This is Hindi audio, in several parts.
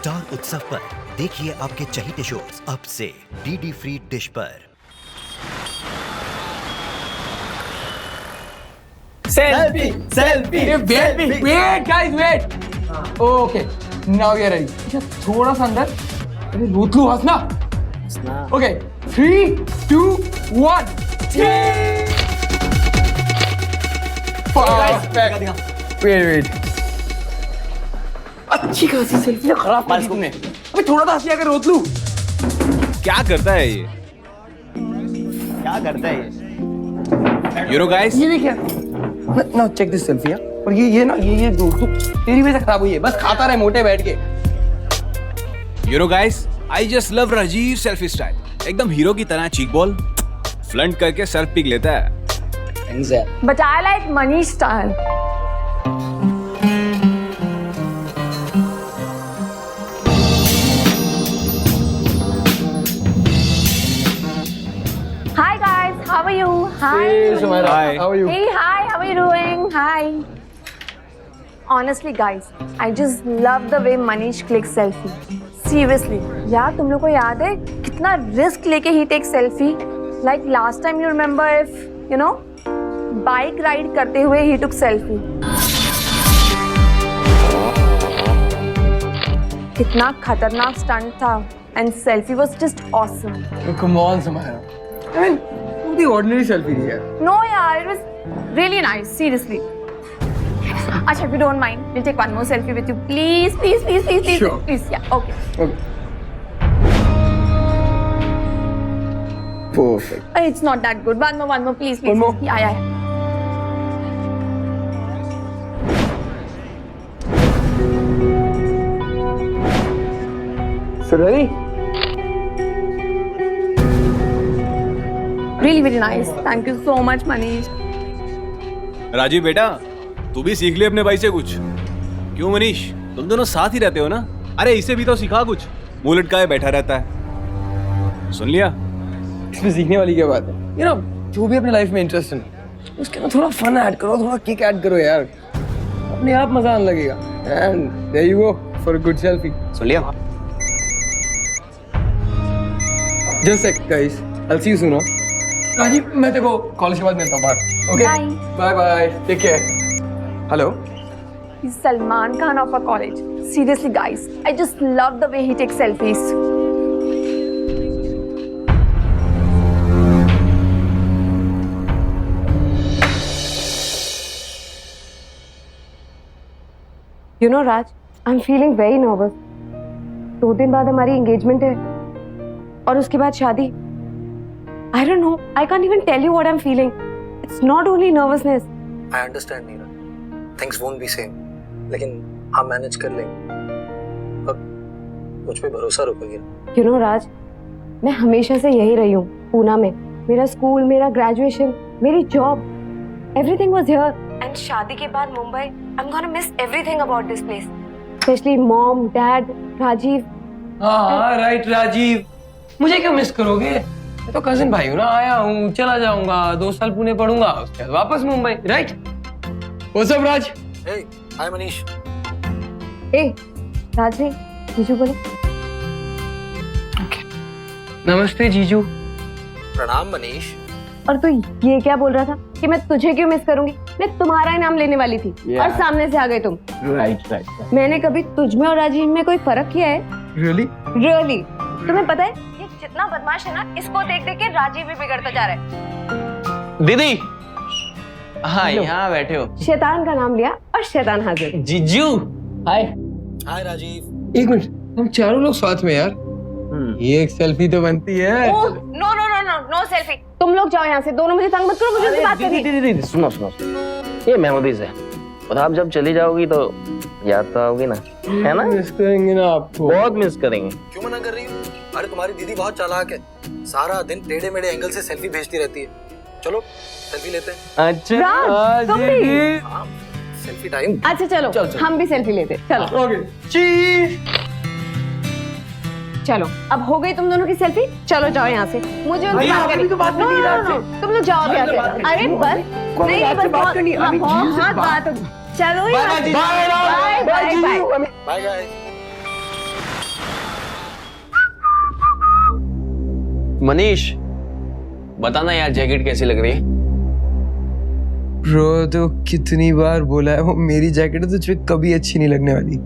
स्टार उत्सव पर देखिए आपके चहीते शोज अब से डीडी फ्री डिश पर। Selfie, selfie, wait guys, wait. Okay, now we are ready. Just थोड़ा सा अंदर, अरे रोतलू हंसना. Okay, 3, 2, 1. Perfect. Wait. अच्छी खासी सेल्फी खराब कर दी तूने. अबे थोड़ा सा हंसिया कर रोतलू. क्या करता है ये? क्या करता है ये? You know guys, ये भी क्या? Now check this selfie यार. और ये ना ये दोस्तों तेरी वजह से खराब हुई है. बस खाता रहे मोटे बैठ के. you know guys, I just love Rajiv selfie style. एकदम हीरो की तरह चीक बॉल फ्लंट करके सेल्फ पिक लेता है. But I like Manish style. Hi guys, how are you? Hi. Hey Sumaira, Hi. how are you? Hey, hi, how are you doing? Hi. Honestly guys, I just love the way Manish clicks selfie. Seriously, यार तुम लोग को याद है कितना रिस्क लेके ही take selfie? Like last time you remember if you know bike ride करते हुए ही took selfie. कितना खतरनाक स्टंट था and selfie was just awesome. Come on Sumaira. I mean, तू भी ordinary selfie ली है. No yaar, it was really nice, seriously. Acha, if you don't mind, we'll take one more selfie with you. Please, please, please, please, please. Sure. Please, yeah, okay. Okay. Perfect. It's not that good. One more, please, please. One more? Yeah. So ready? Really, really nice. Thank you so much, Manish. Rajiv बेटा, तू भी सीख ले अपने भाई से कुछ. क्यों मनीष, तुम दोनों साथ ही रहते हो ना? अरे इसे भी तो सिखा कुछ. मुंह लटकाए बैठा रहता है. सुन लिया? इसमें सीखने वाली क्या बात है? You know, जो भी अपने लाइफ में इंटरेस्ट है उसके अंदर थोड़ा फन ऐड करो, थोड़ा किक ऐड करो यार. अपने आप मजा आने लगेगा. And there you go for a good selfie. सुन लिया? Just a sec, guys. I'll see you soon. Rajiv, मैं तेरे को कॉलेज के बाद मिलता हूँ बाहर. Okay? Bye. Bye. Take care. Hello. He's Salman Khan of our college. Seriously, guys, I just love the way he takes selfies. You know, Raj, I'm feeling very nervous. 2 दिन बाद हमारी engagement है और उसके बाद शादी. I don't know. I can't even tell you what I'm feeling. It's not only nervousness. I understand, Neera. Things won't be same. लेकिन हम मैनेज कर लेंगे. अब मुझ पे भरोसा रखो नीरा. You know, Raj, मैं हमेशा से यही रही हूँ पूना में. मेरा स्कूल, मेरा ग्रेजुएशन, मेरी job, everything was here. And शादी के बाद Mumbai, I'm gonna miss everything about this place. Especially mom, dad, Rajiv. हाँ, राइट राजीव. मुझे क्यों मिस करोगे? मैं तो कजिन भाई हूँ ना, आया हूँ, चला जाऊंगा, 2 साल पुणे पढ़ूंगा, उसके बाद वापस मुंबई, राइट? What's up, राज? Hey, hi Manish. ए, राज भाई, जीजू बोले. नमस्ते जीजू. प्रणाम मनीष. और तू ये क्या बोल रहा था कि मैं तुझे क्यों मिस करूंगी? मैं तुम्हारा ही नाम लेने वाली थी और सामने से आ गए तुम. राइट. मैंने कभी तुझ में और राजीव में कोई फर्क किया है? Really? Really? तुम्हें पता है ये जितना बदमाश है ना, इसको देख देख के राजीव भी बिगड़ता जा रहा है. दीदी, हाँ यहाँ बैठे हो. शैतान का नाम लिया और शैतान हाजिर. जीजू. हाय. Hi राजीव. एक मिनट, हम चारों लोग साथ में यार. ये एक सेल्फी तो बनती है. No selfie. तुम लोग जाओ यहाँ से. दोनों मुझे तंग मत करो. मुझे उससे बात करनी है. दीदी सुनो. ये मेमोरीज है और आप जब चली जाओगी तो याद तो आओगी ना, है ना? मिस करेंगे ना आपको. बहुत मिस करेंगे. क्यों मना कर रही हो? अरे तुम्हारी दीदी बहुत चालाक है. सारा दिन टेढ़े मेढ़े एंगल से सेल्फी भेजती रहती है. चलो सेल्फी लेते हैं. अच्छा. राज, तुम भी? हाँ, सेल्फी टाइम. अच्छा चलो, हम भी सेल्फी लेते. चलो. ओके. चीज. चलो, अब हो गई तुम दोनों की सेल्फी. चलो जाओ यहाँ से. मुझे उनसे बात करनी है. तुम लोग जाओ यहाँ से. अरे बस नहीं, बस बहुत बात. चलो यार. Bye guys. मनीष, बताना यार जैकेट कैसी लग रही है? ब्रो तो कितनी बार बोला है, वो मेरी जैकेट तो तुझे कभी अच्छी नहीं लगने वाली।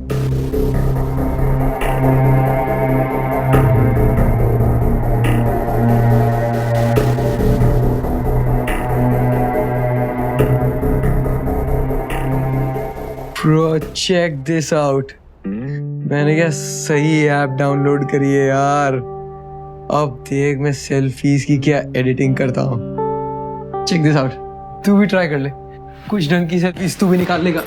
Bro, check this out. मैंने क्या सही ऐप डाउनलोड करी है यार। अब देख मैं सेल्फीज की क्या एडिटिंग करता हूँ। चेक दिस आउट, तू भी ट्राई कर ले, कुछ ढंग की सेल्फीज तू भी निकाल लेगा।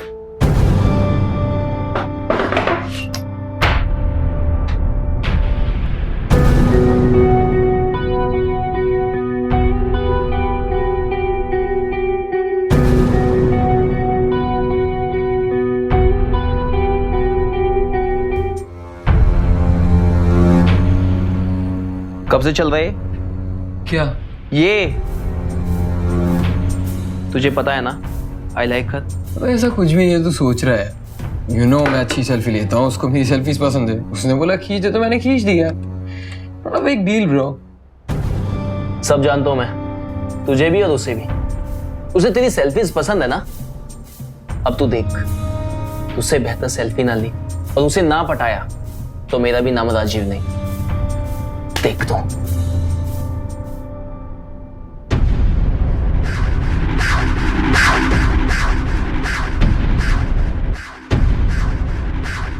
कब से चल रहा है क्या? ये? तुझे पता है ना आई लाइक हर। अब ऐसा कुछ भी नहीं है, तू सोच रहा है। यू नो मैं अच्छी सेल्फी लेता हूँ, उसको मेरी सेल्फीज पसंद है, उसने बोला खींच दे तो मैंने खींच दिया। बड़ा बिग डील ब्रो। सब जानता हूं मैं, तुझे भी और उसे भी। उसे तेरी सेल्फीज पसंद है ना? अब तू देख, तुझसे बेहतर सेल्फी ना ली और उसे ना पटाया तो मेरा भी नाम राजीव नहीं। देख तो।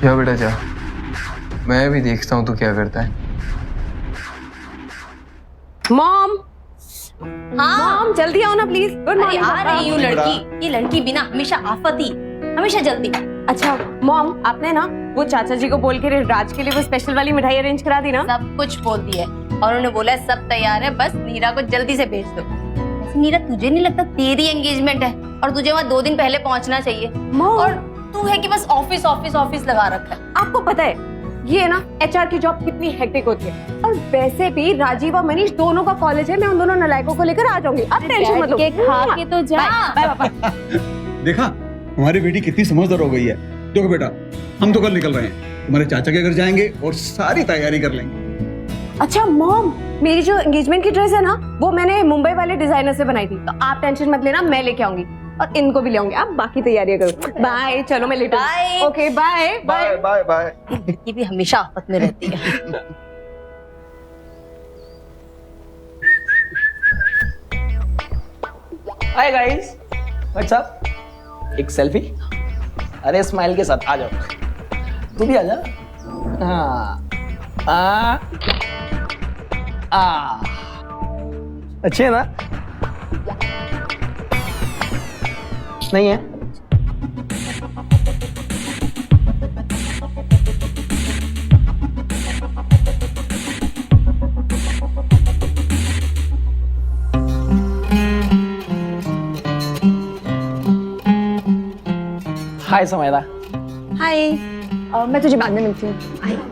जा बेटा जा, मैं भी देखता हूँ तू क्या करता है। मॉम, मॉम जल्दी आओ ना प्लीज। गुड अरे मॉर्निंग। आ रही हूँ लड़की। ये लड़की बिना हमेशा आफत ही, हमेशा जल्दी। अच्छा मॉम, आपने ना वो चाचा जी को बोल के राज के लिए वो स्पेशल वाली मिठाई अरेंज करा दी ना? सब कुछ बोल दिया है और उन्होंने बोला है सब तैयार है, बस नीरा को जल्दी से भेज दो। वैसे नीरा, तुझे नहीं लगता तेरी एंगेजमेंट है और तुझे वहाँ 2 दिन पहले पहुँचना चाहिए? मॉम, और तू है कि बस ऑफिस ऑफिस ऑफिस लगा रखा है। आपको पता है ये ना एचआर की जॉब कितनी हेक्टिक होती है, और वैसे भी राजीव और मनीष दोनों का कॉलेज है, मैं उन दोनों नलायकों को लेकर आ जाऊंगी। आप टेंशन मत लो। के खा के तो जा। बाय बाय पापा। देखा हमारी बेटी कितनी समझदार हो गई है। देखो बेटा, हम तो कल निकल रहे हैं, तुम्हारे चाचा के घर जाएंगे और सारी तैयारी कर लेंगे। अच्छा मॉम, मेरी जो एंगेजमेंट की ड्रेस है ना, वो मैंने मुंबई वाले डिजाइनर से बनाई थी, तो आप टेंशन मत लेना, मैं लेके आऊंगी और इनको भी ले आऊंगी। आप बाकी तैयारियां करो। बाय, चलो मैं लेट हूं। Bye. Okay bye bye bye bye. ये भी हमेशा आफत में रहती है। Hi guys, what's up? एक सेल्फी? अरे स्माइल के साथ आ जाओ, तू भी आ जा। हाँ, अच्छे है ना? नहीं है? हाय समायरा। हाय, मैं तुझे बाद में मिलती हूँ।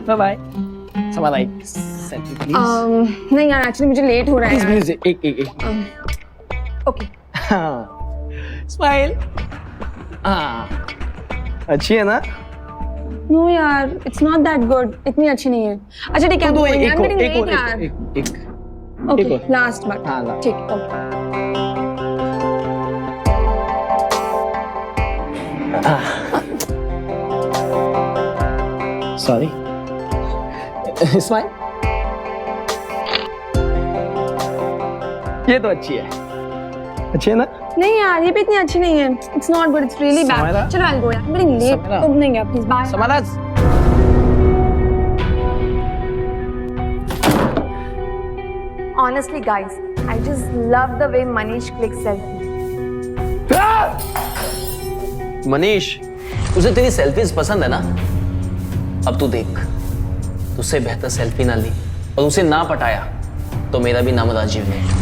Bye bye. समायरा एक सेल्फी प्लीज। नहीं यार, एक्चुअली मुझे लेट हो रहा है। प्लीज एक। ओके। स्माइल। हाँ, अच्छी है ना? नो यार, इट्स नॉट दैट गुड, इतनी अच्छी नहीं है। अच्छा ठीक है, ओके लास्ट बार। हाँ, last। ठीक है ओके। सॉरी। स्माइल। ये तो अच्छी है। अच्छी है ना? नहीं यार, ये भी इतनी अच्छी नहीं है। It's not good, it's really Samaira? Bad. चलो आई गो यार, बड़ी लेट। समायरा? तुम नहीं गया please, bye. Samaira. Honestly guys, I just love the way Manish clicks selfie. Manish, उसे तेरी सेल्फीज पसंद है ना? अब तू देख, तुझसे बेहतर सेल्फी ना ली और उसे ना पटाया तो मेरा भी नाम राजीव नहीं।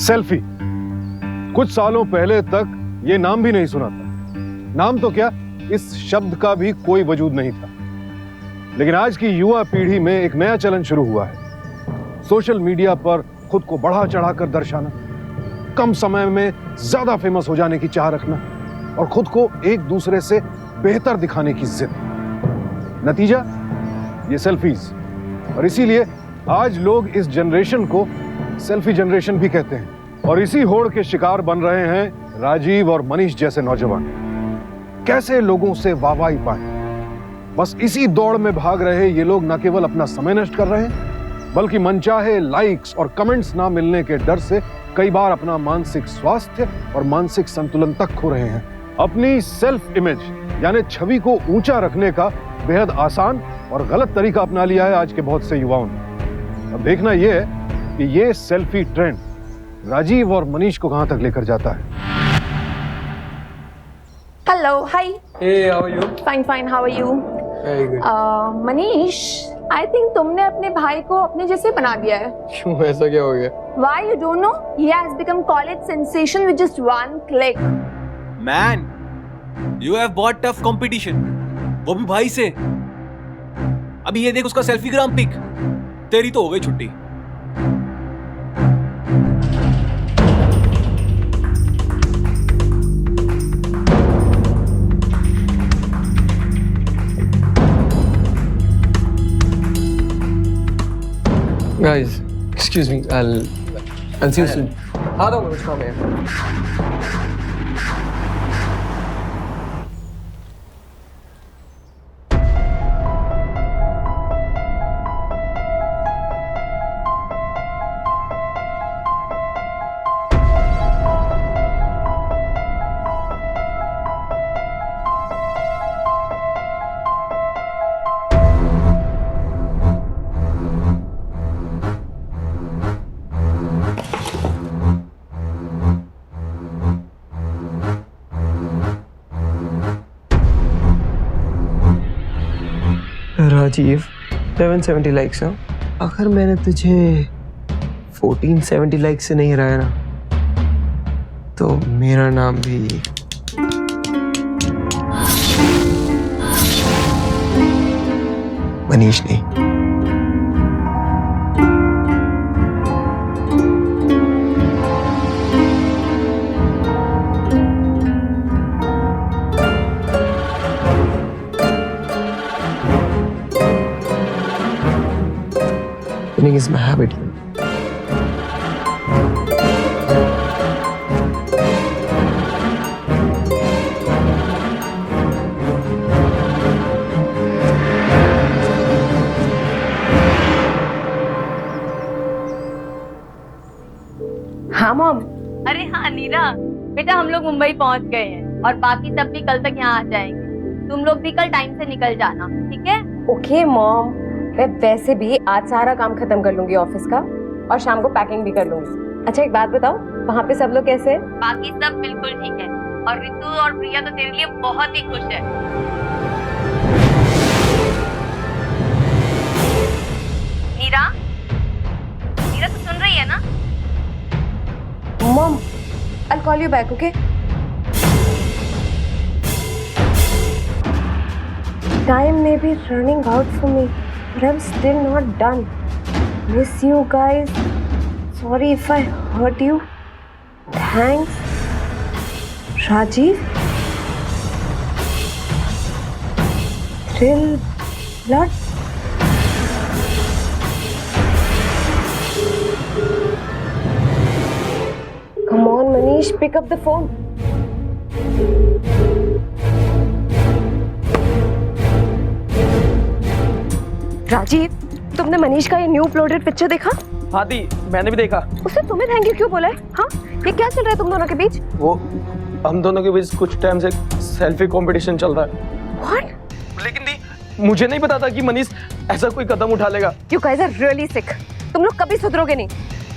सेल्फी। कुछ सालों पहले तक ये नाम भी नहीं सुना था। नाम तो क्या, इस शब्द का भी कोई वजूद नहीं था। लेकिन आज की युवा पीढ़ी में एक नया चलन शुरू हुआ है। सोशल मीडिया पर खुद को बढ़ा चढ़ाकर दर्शाना, कम समय में ज्यादा फेमस हो जाने की चाह रखना और खुद को एक दूसरे से बेहतर दिखाने की जिद। नतीजा ये सेल्फीज। और इसीलिए आज लोग इस जनरेशन को सेल्फी जनरेशन भी कहते हैं। और इसी होड़ के शिकार बन रहे हैं राजीव और मनीष जैसे नौजवान। कैसे लोगों से वाहवाही पाएं, बस इसी दौड़ में भाग रहे ये लोग न केवल अपना समय नष्ट कर रहे हैं, बल्कि मनचाहे लाइक्स और कमेंट्स ना मिलने के डर से कई बार अपना मानसिक स्वास्थ्य और मानसिक संतुलन तक खो रहे हैं। अपनी सेल्फ इमेज यानी छवि को ऊंचा रखने का बेहद आसान और गलत तरीका अपना लिया है आज के बहुत से युवाओं ने। अब देखना यह है कि ये सेल्फी ट्रेंड राजीव और मनीष को कहां तक लेकर जाता है। Hello, hi. Hey, how are you? Fine fine, how are you? Very good. Manish, I think तुमने अपने भाई को अपने जैसे बना दिया है। क्यों, ऐसा क्या हो गया? Why you don't know? He has become college sensation with just one click. Man, you have bought tough competition, वो भी भाई से। अभी ये देख उसका सेल्फीग्राम पिक, तेरी तो हो गई छुट्टी। Guys, excuse me. I'll see you soon. हाँ तो मुझको में। राजीव, 1170 लाइक्स। हाँ, अगर मैंने तुझे 1470 लाइक्स से नहीं हराया ना, तो मेरा नाम भी मनीष नहीं। Winning is my habit. हाँ मॉम। अरे हाँ नीरा, बेटा हम लोग मुंबई पहुंच गए हैं और बाकी सब भी कल तक यहाँ आ जाएंगे। तुम लोग भी कल टाइम से निकल जाना, ठीक है? ओके मॉम, मैं वैसे भी आज सारा काम खत्म कर लूंगी ऑफिस का और शाम को पैकिंग भी कर लूंगी। अच्छा एक बात बताओ, वहाँ पे सब लोग कैसे हैं? बाकी सब बिल्कुल ठीक है और रितु और प्रिया तो तेरे लिए बहुत ही खुश है। नीरा, नीरा तू सुन रही है ना? Mom, I'll call you back, okay? Time may be running out for me, but I'm still not done. Miss you guys. Sorry if I hurt you. Thanks. Rajiv? Thrill blood? Come on, Manish, pick up the phone. Rajiv, तुमने मनीष का ये न्यू अपलोडेड पिक्चर देखा? हाँ दी, मैंने भी देखा। उसने तुम्हें थैंक यू क्यों बोला है? हाँ, ये क्या चल रहा है तुम दोनों के बीच? वो हम दोनों के बीच कुछ टाइम से सेल्फी कंपटीशन चल रहा है। What? लेकिन दी, मुझे नहीं पता था कि मनीष ऐसा कोई कदम उठा लेगा। You guys are really sick. तुम लोग कभी सुधरोगे नहीं।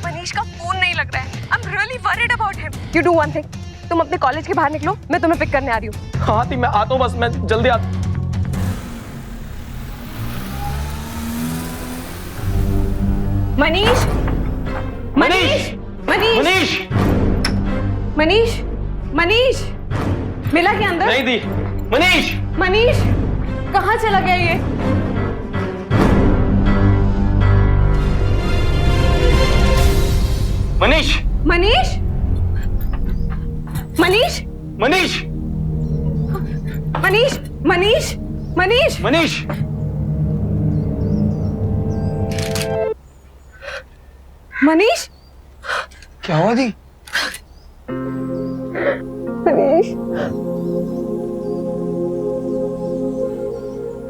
मनीष का फोन नहीं लग रहा है। I'm really worried about him. You do one thing. तुम अपने कॉलेज के बाहर निकलो, मैं तुम्हें पिक करने आ रही हूँ। हाँ दी, मैं आता हूँ, बस मैं जल्दी आता। मनीष, मनीष, मनीष मनीष मनीष मिला क्या अंदर? नहीं दी। मनीष मनीष कहाँ चला गया ये? मनीष मनीष मनीष मनीष मनीष मनीष मनीष मनीष मनीष क्या हुआ दी? मनीष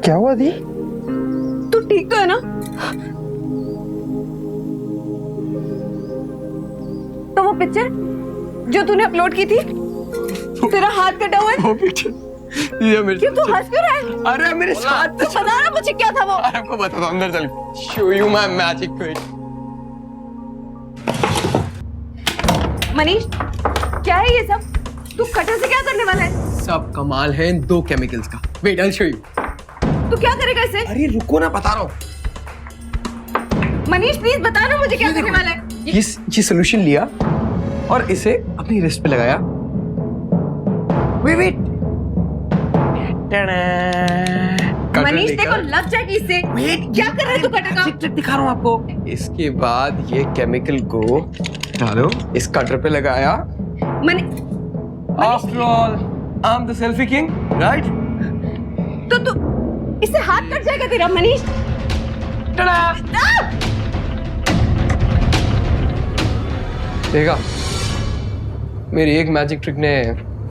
क्या हुआ दी? तू ठीक तो है ना? तो वो पिक्चर जो तूने अपलोड की थी, तेरा हाथ कटा हुआ है? वो पिक्चर ये मेरे क्यों तू हंस क्यों रहा है? अरे मेरे साथ तू बता ना मुझे क्या था वो? अरे आपको बता दो, अंदर चल show you my magic trick. Manish क्या है ये सब? तू कटर से क्या करने वाला है? सब कमाल है इन 2 केमिकल्स का। Wait I will show you. तू क्या करेगा इसे? अरे रुको ना, बता रहा हूँ। मनीष प्लीज बता ना मुझे क्या करने वाला है? ये सोल्यूशन लिया और इसे अपनी रिस्ट पे लगाया। वेट मनीष देखो लग जाएगी इससे। क्या कर रहे तू कटर का? ट्रिक दिखा रहा हूँ आपको। इसके बाद ये केमिकल को डालो, इस कटर पे लगाया। After all I am the selfie king, right? तो तू इससे हाथ कट जाएगा तेरा मनीष। देखा, मेरी एक मैजिक ट्रिक ने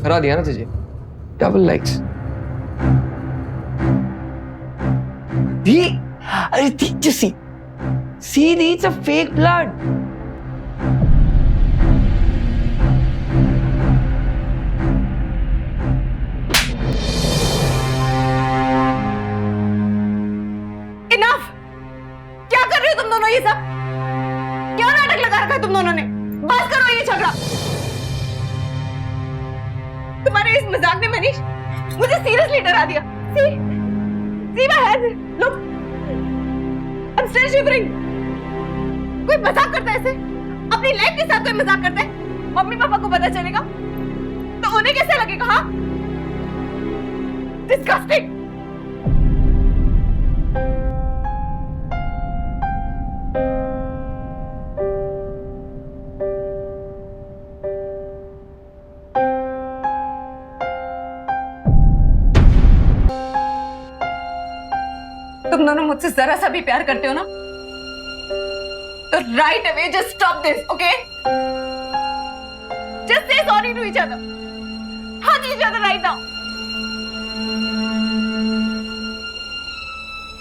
हरा दिया ना तुझे। Double likes. अरे see it's a fake blood. Enough! क्या कर रहे हो तुम दोनों ये सब? क्या नाटक लगा रखा है तुम दोनों ने? बस करो ये झगड़ा। तुम्हारे इस मजाक ने मनीष मुझे सीरियसली डरा दिया। See my head. Look. I'm still shivering. कोई मजाक करता है ऐसे? अपनी लाइफ के साथ कोई मजाक करता है? मम्मी पापा को पता चलेगा तो उन्हें कैसे लगेगा? हाँ? Disgusting. तुम दोनों मुझसे जरा सा भी प्यार करते हो ना, तो right away just stop this, okay? Just say sorry to each other, hug each other right now.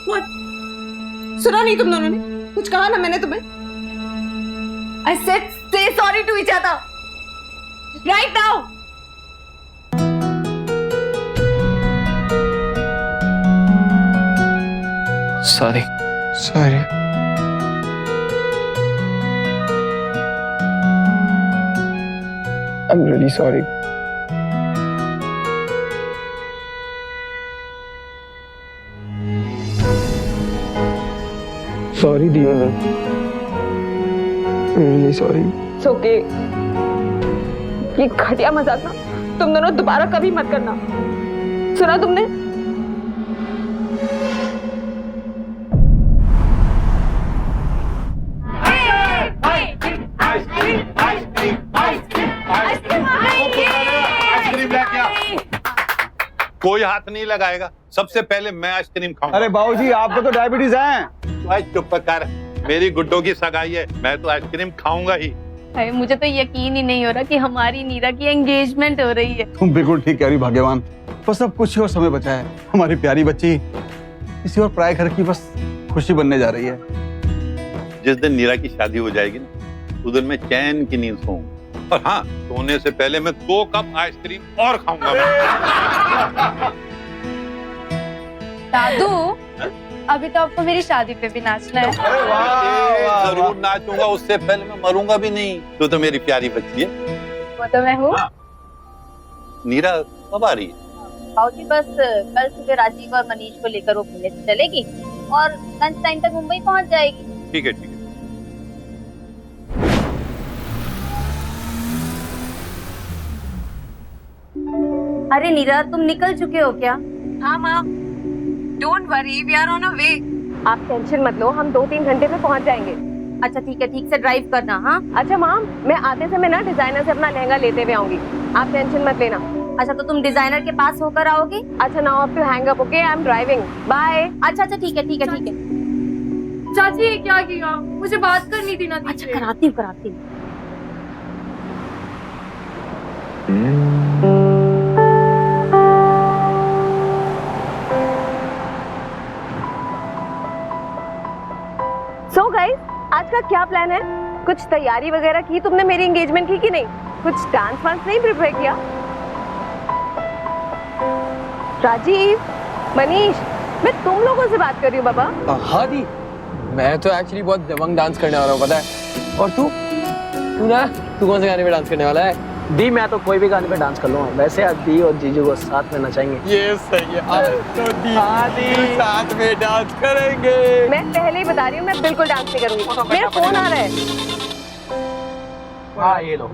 What? सुना नहीं तुम दोनों ने? कुछ कहा ना मैंने तुम्हें? I said say sorry to each other right now. Sorry. I'm really sorry. Sorry, dear. I'm really sorry. It's okay. ये घटिया मजाक ना तुम दोनों दोबारा कभी मत करना। सुना तुमने? कोई हाथ नहीं लगाएगा। सबसे पहले मैं आइसक्रीम खाऊंगा। अरे बाबूजी आपको तो डायबिटीज है। तू आज चुप कर, मेरी गुड्डो की सगाई है, मैं तो आइसक्रीम खाऊंगा ही। अरे मुझे तो यकीन ही नहीं हो रहा कि हमारी नीरा की एंगेजमेंट हो रही है। तुम बिल्कुल ठीक कह रही भाग्यवान। बस अब कुछ ही और समय बचा है। हमारी प्यारी बच्ची किसी और पराये घर की बस खुशी बनने जा रही है। जिस दिन नीरा की शादी हो जाएगी ना, उस दिन मैं चैन की नींद सोऊंगा। और हाँ, सोने से पहले मैं 2 कप आइसक्रीम और खाऊंगा। दादू, अभी तो आपको मेरी शादी पे भी नाचना है। जरूर नाचूंगा, उससे पहले मैं मरूंगा भी नहीं। तू तो मेरी प्यारी बच्ची है। वो तो मैं हूँ। नीरा कब आ रही है? बाबूजी बस कल सुबह राजीव और मनीष को लेकर वो पुणे से चलेगी और लंच टाइम तक मुंबई पहुंच जाएगी। ठीक है ठीक है। अरे नीरा, तुम निकल चुके हो क्या? हाँ माँ, don't worry, we are on a way. आप टेंशन मत लो, हम 2-3 घंटे में पहुँच जाएंगे। अच्छा ठीक है, ठीक से ड्राइव करना। हाँ अच्छा मैम, मैं आते समय ना डिजाइनर से अपना लहंगा लेते हुए आऊंगी, आप टेंशन मत लेना। अच्छा, तो तुम डिजाइनर के पास होकर आओगे? अच्छा, now have to hang up, okay, I am driving, bye. अच्छा अच्छा, ठीक है ठीक है ठीक है। चाची ये क्या किया? मुझे बात करनी थी ना। अच्छा, कराती हूँ कराती हूँ। सो गाइस, आज का क्या प्लान है? कुछ तैयारी वगैरह की तुमने मेरी एंगेजमेंट की कि नहीं? कुछ डांस वांस नहीं प्रिपेयर किया? राजीव, मनीष, मैं तुम लोगों से बात कर रही हूँ बाबा। हाँ दी, मैं तो एक्चुअली बहुत दबंग डांस करने वाला हूँ, पता है। और तू कौन से गाने पे डांस करने वाला है? दी, मैं तो कोई भी गाने पे डांस कर लूंगा। वैसे आज दी और जीजू को साथ में नचाएंगे। ये सही है, आज तो दी साथ में डांस करेंगे। मैं पहले ही बता रही हूँ, मैं बिल्कुल डांस नहीं करूंगी। मेरा फोन आ रहा है। हाँ ये लो।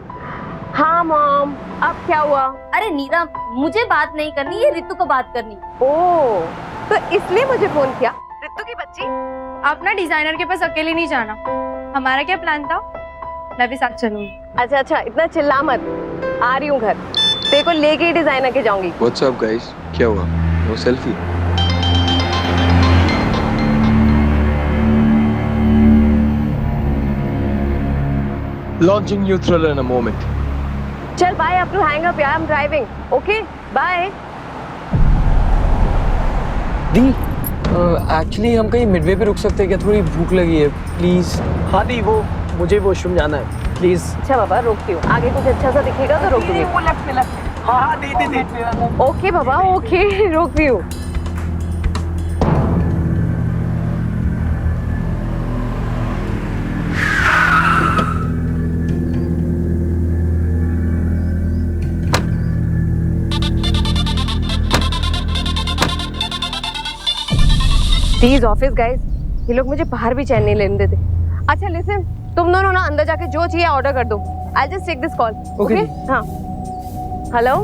हाँ मॉम, अब क्या हुआ? अरे नीरा, मुझे बात नहीं करनी, ये रितु को बात करनी। ओह, तो इसलिए मुझे फोन किया? रितु की बच्ची, आप ना डिजाइनर के पास अकेले नहीं जाना। हमारा क्या प्लान था? मैं भी साथ चलूंगी। अच्छा अच्छा, इतना चिल्ला मत, आ रही हूँ घर, तेरे को लेके ही डिजाइनर के जाऊंगी। What's up guys? क्या हुआ? वो selfie? Launching new thriller in a moment. चल बाय, अब to hang up, I am driving, okay bye. दी, एक्चुअली हम कहीं मिडवे पे रुक सकते हैं क्या? थोड़ी भूख लगी है, प्लीज। हाँ दी, वो मुझे वॉशरूम जाना है, प्लीज। अच्छा बाबा, रोकती हूँ, आगे कुछ अच्छा सा दिखेगा तो रोक दूंगी। हाँ दी। ओके बाबा, ओके, रोकती हूँ। प्लीज ऑफिस गाइस, ये लोग मुझे बाहर भी चैन नहीं लेने देते। अच्छा लिसन, तुम दोनों ना अंदर जाके जो चाहिए ऑर्डर कर दो। I just take this call, okay? हाँ, hello,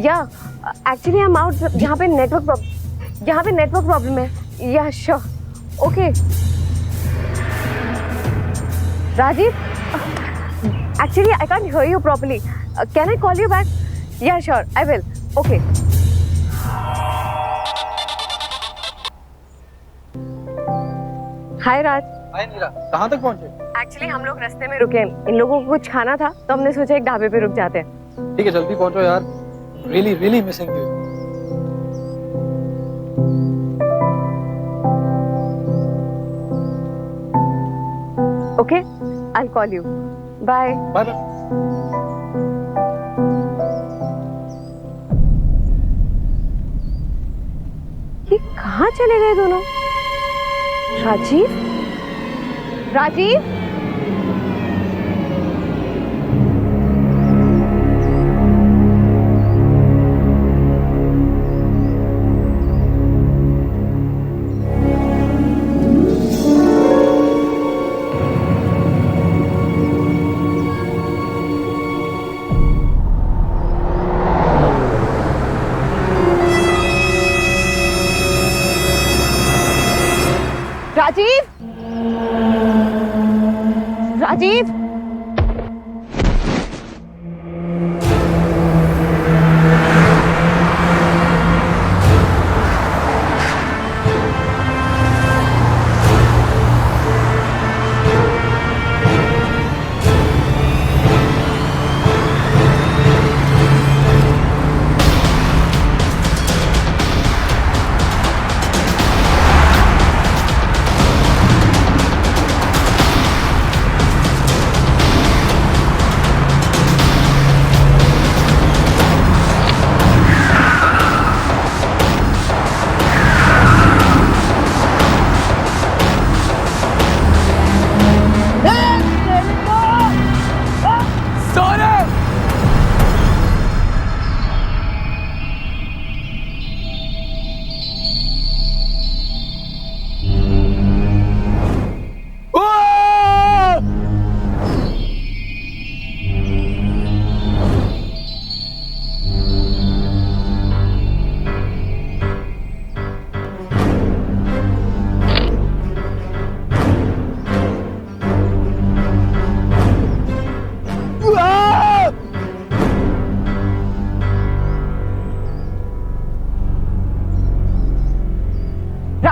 yeah actually I am out, यहाँ पे नेटवर्क प्रॉब्लम है। Yeah sure, okay. Rajiv, actually I can't hear you properly, can I call you back? Yeah sure, I will, okay. Hi Raj. Hi Neera, कहाँ तक पहुँचे? एक्चुअली हम लोग रास्ते में रुके, इन लोगों को कुछ खाना था तो हमने सोचा एक ढाबे पे रुक जाते हैं। ठीक है, जल्दी पहुँचो यार, really missing you. Okay, I'll call you. Bye. Bye. ये कहाँ चले गए दोनों? राजीव? राजीव?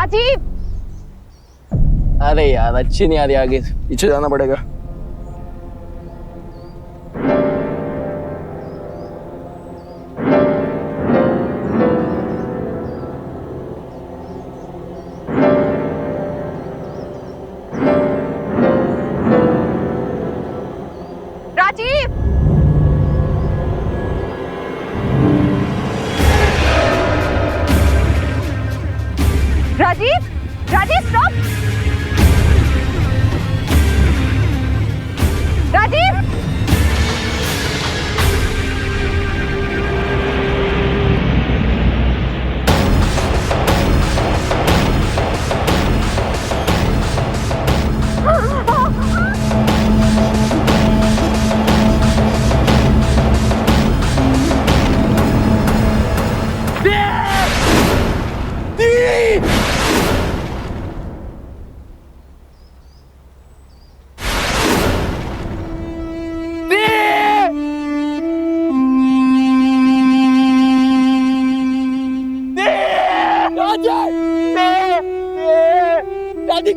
राजीव अरे यार अच्छी नहीं आ रही, आगे पीछे जाना पड़ेगा। राजीव राजीव राजीव स्टॉप राजीव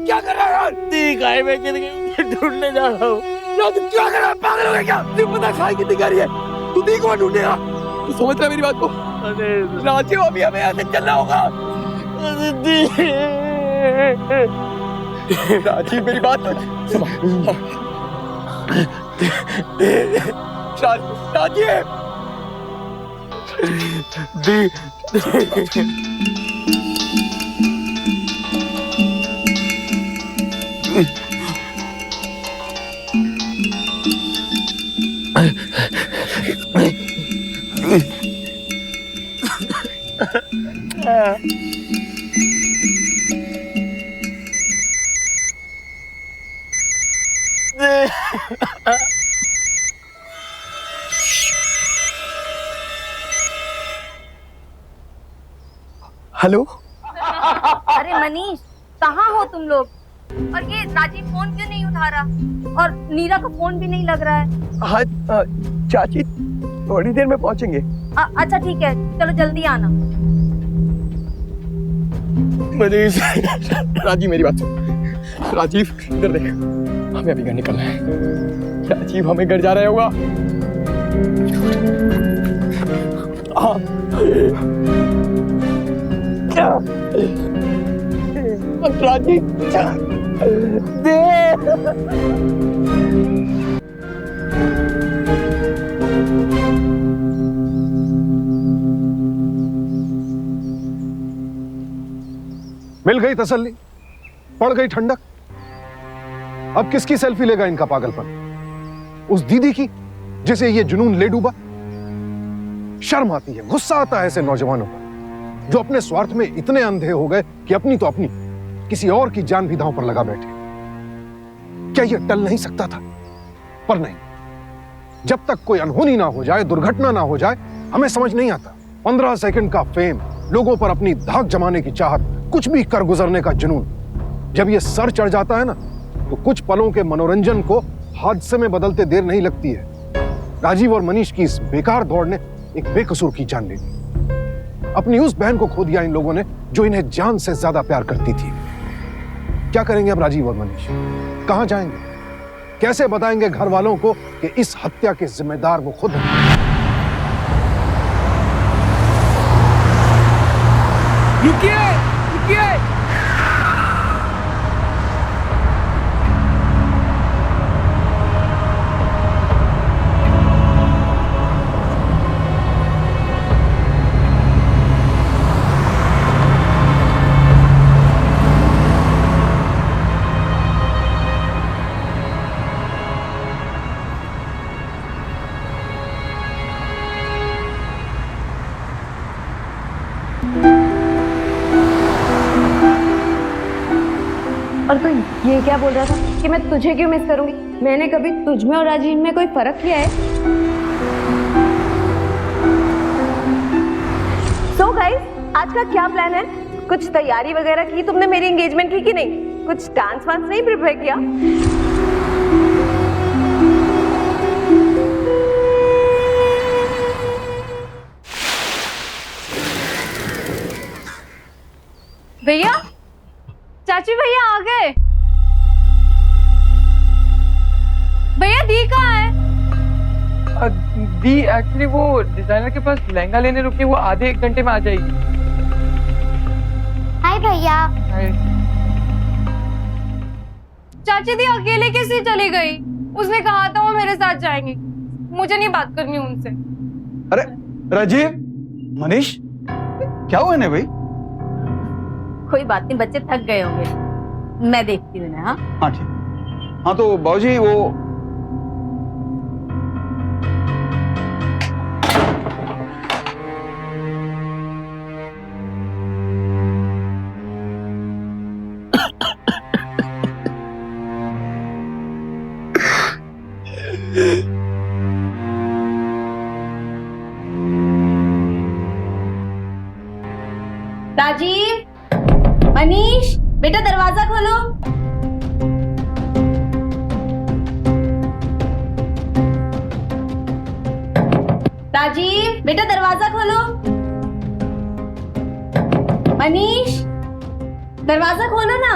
क्या कर रहा है? गाय में ढूंढने जा रहा हूँ। तू क्या कर रहा है? पागल हो गया क्या? तुझे पता खाई कितनी गाड़ी है? तू दी को ढूंढेगा? तू समझ रहा है मेरी बात को? राजीव अभी हमें यहाँ से चलना होगा। राजीव मेरी बात समझ। राजीव हेलो। अरे मनीष कहाँ हो तुम लोग? और ये राजीव फोन क्यों नहीं उठा रहा? और नीरा का फोन भी नहीं लग रहा है। हाँ चाची थोड़ी देर में पहुंचेंगे। अच्छा ठीक है, चलो जल्दी आना। मनीष राजीव मेरी बात सुन। राजीव इधर देख, हमें अभी घर निकलना है। राजीव हमें घर जा रहा होगा। राजीव दे मिल गई तसल्ली, पड़ गई ठंडक। अब किसकी सेल्फी लेगा इनका पागलपन? उस दीदी की जिसे ये जुनून ले डूबा? शर्म आती है, गुस्सा आता है ऐसे नौजवानों पर जो अपने स्वार्थ में इतने अंधे हो गए कि अपनी तो अपनी किसी और की जान भी दांव पर लगा बैठे। क्या यह टल नहीं सकता था? पर नहीं, जब तक कोई अनहोनी ना हो जाए, दुर्घटना ना हो जाए, हमें समझ नहीं आता। 15 सेकंड का फेम, लोगों पर अपनी धाक जमाने की चाहत, कुछ भी कर गुजरने का जुनून, जब यह सर चढ़ जाता है ना, तो कुछ पलों के मनोरंजन को हादसे में बदलते देर नहीं लगती है। राजीव और मनीष की इस बेकार दौड़ ने एक बेकसूर की जान ले ली। अपनी उस बहन को खो दिया इन लोगों ने जो इन्हें जान से ज्यादा प्यार करती थी। क्या करेंगे अब राजीव और मनीष? कहां जाएंगे? कैसे बताएंगे घर वालों को कि इस हत्या के जिम्मेदार वो खुद हैं? रुकिए, रुकिए। और तू ये क्या बोल रहा था कि मैं तुझे क्यों मिस करूंगी? मैंने कभी तुझ में और राजीव में कोई फर्क किया है? So guys, आज का क्या प्लान है? कुछ तैयारी वगैरह की तुमने मेरी एंगेजमेंट की कि नहीं? कुछ डांस वांस नहीं प्रिपेयर किया? भैया चाची भैया आ गए। भैया दी कहाँ है? दी एक्चुअली वो डिजाइनर के पास लहंगा लेने रुकी, वो आधे 1 घंटे में आ जाएगी। हाय भैया। चाची दी अकेले कैसे चली गई? उसने कहा था वो मेरे साथ जाएंगी। मुझे नहीं बात करनी उनसे। अरे राजीव, मनीष, क्या हुआ इन्हें भाई? कोई बात नहीं, बच्चे थक गए होंगे, मैं देखती हूँ ना। हाँ हाँ ठीक। हाँ तो बाबूजी वो राजीव, मनीष, बेटा दरवाजा खोलो। राजीव, बेटा दरवाजा खोलो। मनीष, दरवाजा खोलो ना।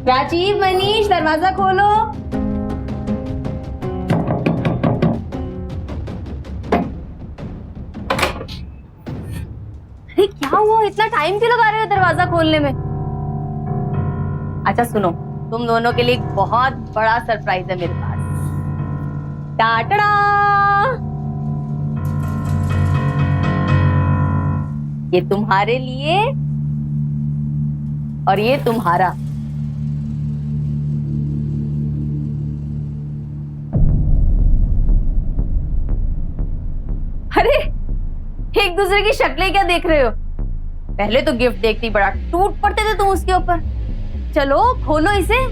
राजीव, मनीष, दरवाजा खोलो। अरे क्या हुआ, इतना टाइम क्यों लगा रहे हो दरवाजा खोलने में? अच्छा सुनो, तुम दोनों के लिए एक बहुत बड़ा सरप्राइज है मेरे पास। टाटा! ये तुम्हारे लिए और ये तुम्हारा। अरे एक दूसरे की शक्लें क्या देख रहे हो? पहले तो गिफ्ट देखती बड़ा टूट पड़ते थे तुम उसके ऊपर। चलो खोलो इसे।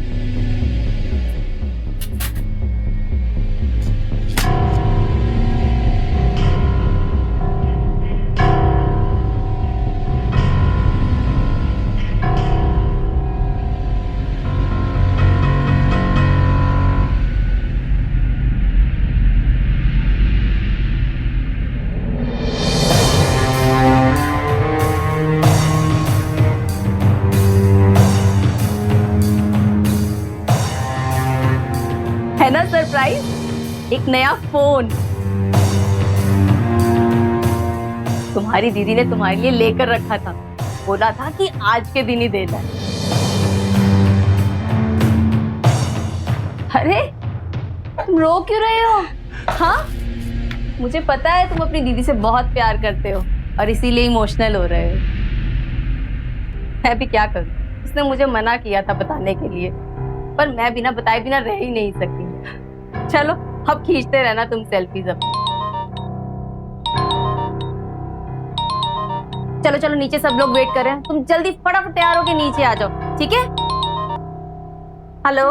है ना सरप्राइज? एक नया फोन तुम्हारी दीदी ने तुम्हारे लिए लेकर रखा था। बोला था कि आज के दिन ही देना है। अरे तुम रो क्यों रहे हो? हाँ, मुझे पता है तुम अपनी दीदी से बहुत प्यार करते हो और इसीलिए इमोशनल हो रहे हो। मैं भी क्या करूं, उसने मुझे मना किया था बताने के लिए, पर मैं बिना बताए बिना रह ही नहीं सकती। चलो अब खींचते रहना तुम सेल्फीज अब। चलो चलो नीचे सब लोग वेट कर रहे हैं, तुम जल्दी फटाफट तैयार होके नीचे आ जाओ, ठीक है? हेलो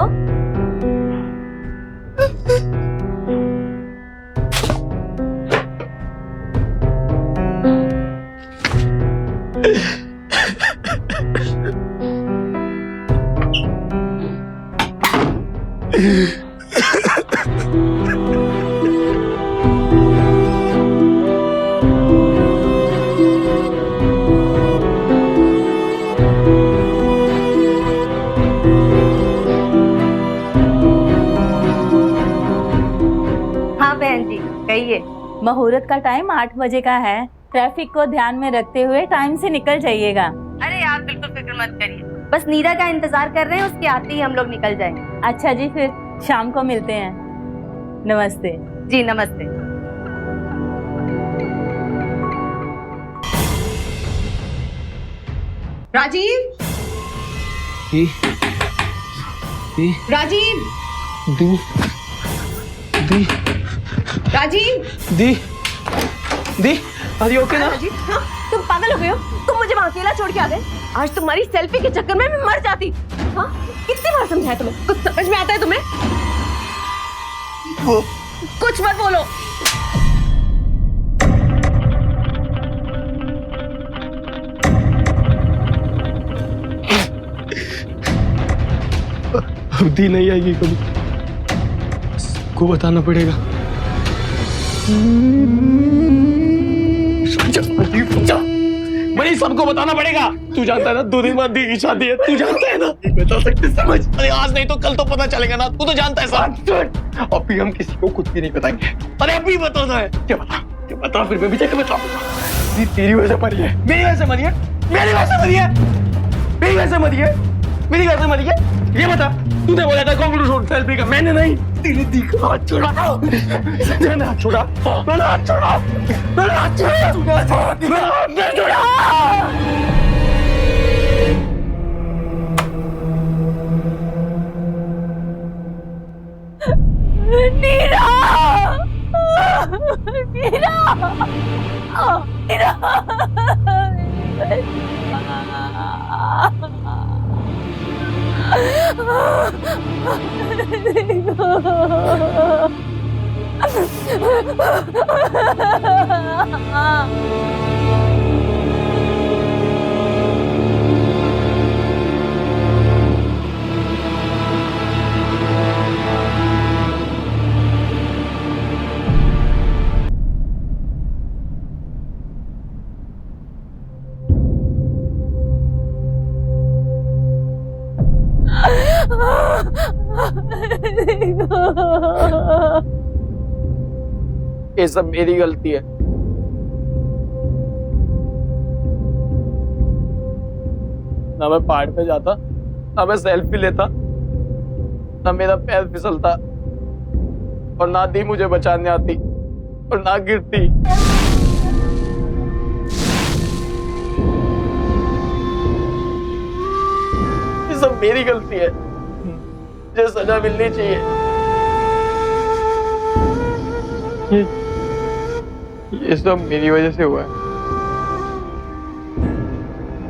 मुहूर्त का टाइम 8 बजे का है। ट्रैफिक को ध्यान में रखते हुए टाइम से निकल जाइएगा। अरे आप बिल्कुल फिक्र मत करिए, बस नीरा का इंतजार कर रहे हैं, उसके आते ही हम लोग निकल जाएंगे। अच्छा जी, फिर शाम को मिलते हैं। नमस्ते जी। नमस्ते। राजीव, राजीव, दी दी राजीव, दी दी, आर यू ओके ना? राजीव, हाँ, तुम पागल हो गए हो? तुम मुझे वहां अकेला छोड़ के आ गए। आज तुम्हारी सेल्फी के चक्कर में मैं मर जाती। हाँ, कितनी बार समझाया तुम्हें? कुछ समझ में आता है तुम्हें? कुछ मत बोलो। अब दी नहीं आएगी कभी, को बताना पड़ेगा। मनीष सबको बताना पड़ेगा। तू जानता है ना 2 दिन बाद दी की शादी है, तू जानता है ना। बता सकते समझ। अरे आज नहीं तो कल तो पता चलेगा ना, तू तो जानता है सब। अभी हम किसी को कुछ भी नहीं बताएंगे। अरे अभी बताना है। क्या बता फिर मैं भी जाके बताऊंगा। तेरी वजह से मरी है, मेरी वजह से मरी है, मेरी वजह से मरी है, मेरी वजह से मरी है, मेरी वजह से मरी है। ये बता, तूने बोला था कंक्लूजन सेल्फी का, मैंने नहीं। तेरी दी का हाथ छोड़ा, मैंने हाथ छोड़ा, मैंने हाथ छोड़ा, मैंने हाथ छोड़ा, मैंने हाथ छोड़ा। नीरा, नीरा, नीरा। ये सब मेरी गलती है। ना मैं पहाड़ पे जाता, ना मैं सेल्फी लेता, ना मेरा पैर फिसलता, और ना दी मुझे बचाने आती, और ना गिरती। ये सब मेरी गलती है, मुझे सजा मिलनी चाहिए। ये सब मेरी वजह से हुआ है।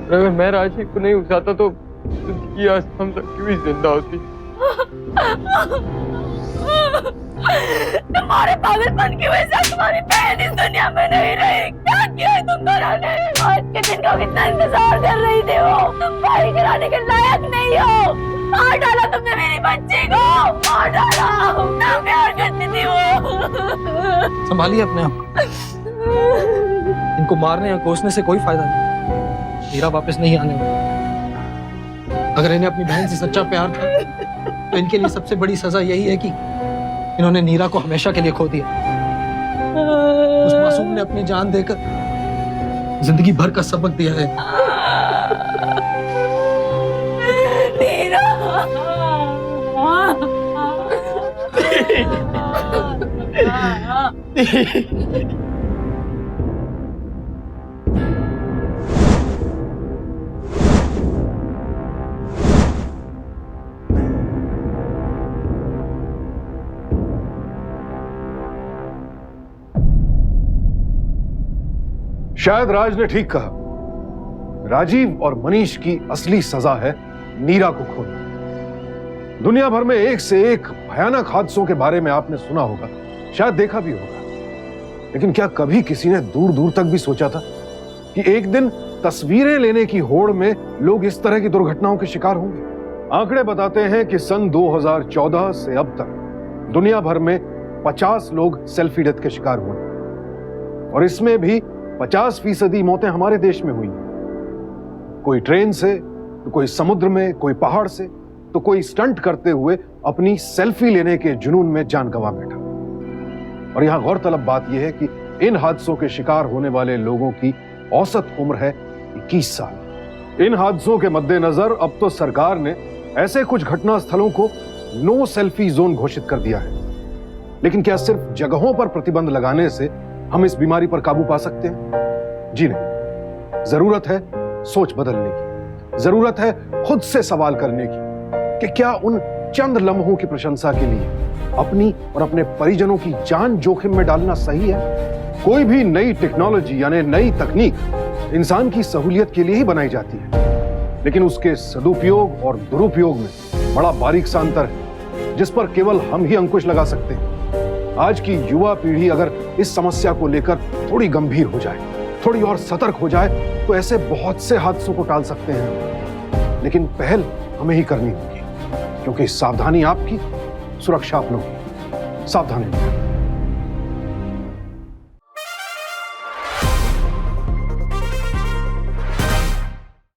अगर मैं राजी को नहीं उठाता तो आज हम सब क्यों जिंदा होती। तुम्हारे पागलपन की वजह से तुम्हारी बहन इस दुनिया में नहीं रही। क्या किया है तुम दोनों ने? आज के दिन का कितना इंतजार कर रही थी वो। तुम शादी कराने के लायक नहीं हो। मार डाला तुमने मेरी बच्ची को, मार डाला। ना प्यार करती थी वो। संभालिए अपने आप। इनको मारने या कोसने से कोई फायदा नहीं। नीरा वापस नहीं आने वाला। अगर इन्हें अपनी बहन से सच्चा प्यार था तो इनके लिए सबसे बड़ी सजा यही है कि इन्होंने नीरा को हमेशा के लिए खो दिया। उस मासूम ने अपनी जान देकर जिंदगी भर का सबक दिया है। शायद राज ने ठीक कहा। राजीव और मनीष की असली सजा है नीरा को खोना। दुनिया भर में एक से एक भयानक हादसों के बारे में आपने सुना होगा, शायद देखा भी होगा, लेकिन क्या कभी किसी ने दूर दूर तक भी सोचा था कि एक दिन तस्वीरें लेने की होड़ में लोग इस तरह की दुर्घटनाओं के शिकार होंगे? आंकड़े बताते हैं कि सन 2014 से अब तक दुनिया भर में 50 लोग सेल्फी डेथ के शिकार हुए, और इसमें भी 50% मौतें हमारे देश में हुई। कोई ट्रेन से, तो कोई समुद्र में, कोई पहाड़ से, तो कोई स्टंट करते हुए अपनी सेल्फी लेने के जुनून में जान गंवा बैठा। और यहां गौरतलब बात यह है कि इन हादसों के शिकार होने वाले लोगों की औसत उम्र है 21 साल। इन हादसों के मद्देनजर अब तो सरकार ने ऐसे कुछ घटना स्थलों को नो सेल्फी जोन घोषित कर दिया है। लेकिन क्या सिर्फ जगहों पर प्रतिबंध लगाने से हम इस बीमारी पर काबू पा सकते हैं? जी नहीं। जरूरत है सोच बदलने की, जरूरत है खुद से सवाल करने की कि क्या उन चंद लम्हों की प्रशंसा के लिए अपनी और अपने परिजनों की जान जोखिम में डालना सही है? कोई भी नई टेक्नोलॉजी यानी नई तकनीक इंसान की सहूलियत के लिए ही बनाई जाती है, लेकिन उसके सदुपयोग और दुरुपयोग में बड़ा बारीक सा अंतर है, जिस पर केवल हम ही अंकुश लगा सकते हैं। आज की युवा पीढ़ी अगर इस समस्या को लेकर थोड़ी गंभीर हो जाए, थोड़ी और सतर्क हो जाए, तो ऐसे बहुत से हादसों को टाल सकते हैं। लेकिन पहल हमें ही करनी होगी, क्योंकि सावधानी आपकी, सुरक्षा अपनों की। सावधानी।